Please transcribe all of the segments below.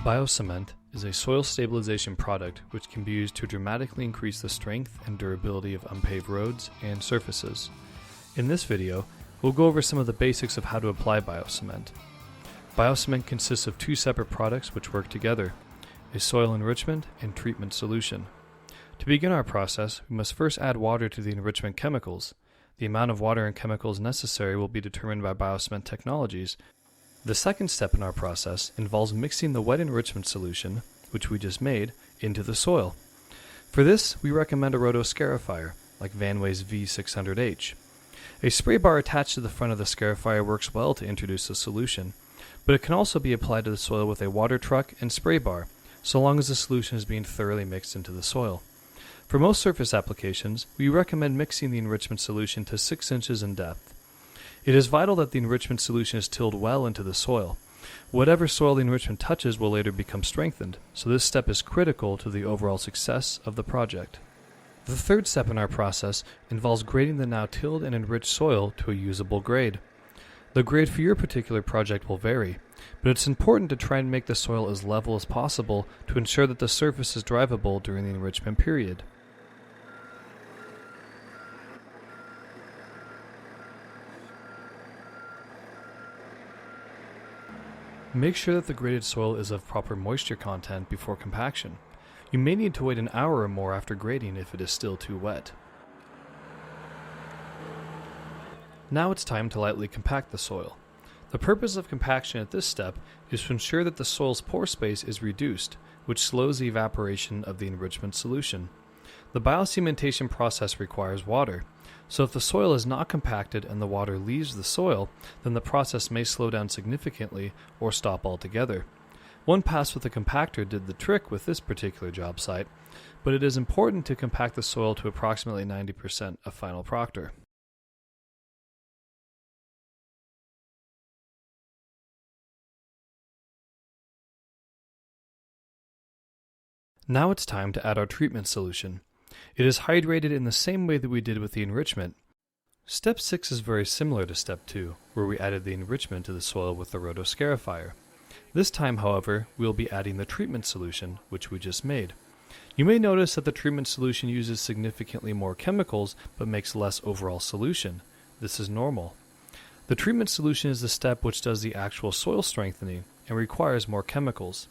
BioCement is a soil stabilization product which can be used to dramatically increase the strength and durability of unpaved roads and surfaces. In this video, we'll go over some of the basics of how to apply BioCement. BioCement consists of two separate products which work together, a soil enrichment and treatment solution. To begin our process, we must first add water to the enrichment chemicals. The amount of water and chemicals necessary will be determined by BioCement Technologies. The second step in our process involves mixing the wet enrichment solution, which we just made, into the soil. For this, we recommend a rotoscarifier, like Vanway's V600H. A spray bar attached to the front of the scarifier works well to introduce the solution, but it can also be applied to the soil with a water truck and spray bar, so long as the solution is being thoroughly mixed into the soil. For most surface applications, we recommend mixing the enrichment solution to 6 inches in depth. It is vital that the enrichment solution is tilled well into the soil. Whatever soil the enrichment touches will later become strengthened, so this step is critical to the overall success of the project. The third step in our process involves grading the now tilled and enriched soil to a usable grade. The grade for your particular project will vary, but it's important to try and make the soil as level as possible to ensure that the surface is drivable during the enrichment period. Make sure that the graded soil is of proper moisture content before compaction. You may need to wait an hour or more after grading if it is still too wet. Now it's time to lightly compact the soil. The purpose of compaction at this step is to ensure that the soil's pore space is reduced, which slows the evaporation of the enrichment solution. The biocementation process requires water, so if the soil is not compacted and the water leaves the soil, then the process may slow down significantly or stop altogether. One pass with a compactor did the trick with this particular job site, but it is important to compact the soil to approximately 90% of final proctor. Now it's time to add our treatment solution. It is hydrated in the same way that we did with the enrichment. Step 6 is very similar to Step 2, where we added the enrichment to the soil with the rotoscarifier. This time, however, we'll be adding the treatment solution, which we just made. You may notice that the treatment solution uses significantly more chemicals, but makes less overall solution. This is normal. The treatment solution is the step which does the actual soil strengthening and requires more chemicals.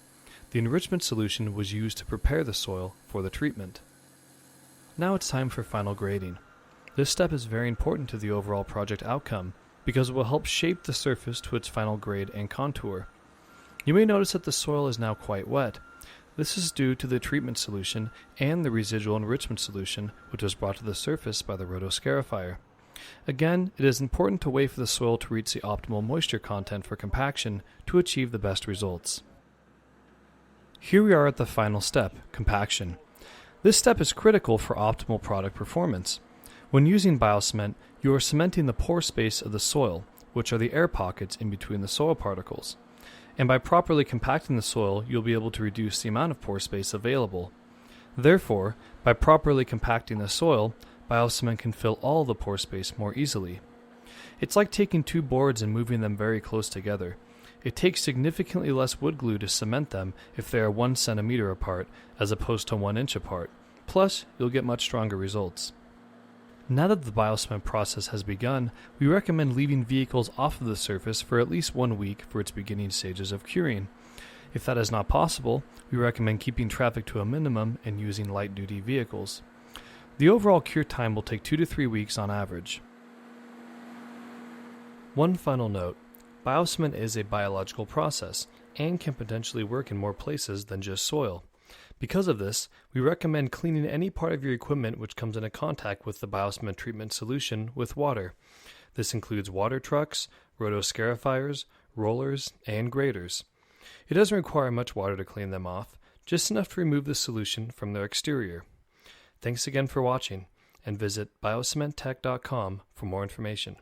The enrichment solution was used to prepare the soil for the treatment. Now it's time for final grading. This step is very important to the overall project outcome because it will help shape the surface to its final grade and contour. You may notice that the soil is now quite wet. This is due to the treatment solution and the residual enrichment solution which was brought to the surface by the rotoscarifier. Again, it is important to wait for the soil to reach the optimal moisture content for compaction to achieve the best results. Here we are at the final step, compaction. This step is critical for optimal product performance. When using BioCement, you are cementing the pore space of the soil, which are the air pockets in between the soil particles. And by properly compacting the soil, you'll be able to reduce the amount of pore space available. Therefore, by properly compacting the soil, BioCement can fill all the pore space more easily. It's like taking two boards and moving them very close together. It takes significantly less wood glue to cement them if they are 1 centimeter apart as opposed to 1 inch apart. Plus, you'll get much stronger results. Now that the BioCement process has begun, we recommend leaving vehicles off of the surface for at least 1 week for its beginning stages of curing. If that is not possible, we recommend keeping traffic to a minimum and using light-duty vehicles. The overall cure time will take 2 to 3 weeks on average. One final note. BioCement is a biological process and can potentially work in more places than just soil. Because of this, we recommend cleaning any part of your equipment which comes into contact with the BioCement treatment solution with water. This includes water trucks, rotoscarifiers, rollers, and graders. It doesn't require much water to clean them off, just enough to remove the solution from their exterior. Thanks again for watching, and visit biocementtech.com for more information.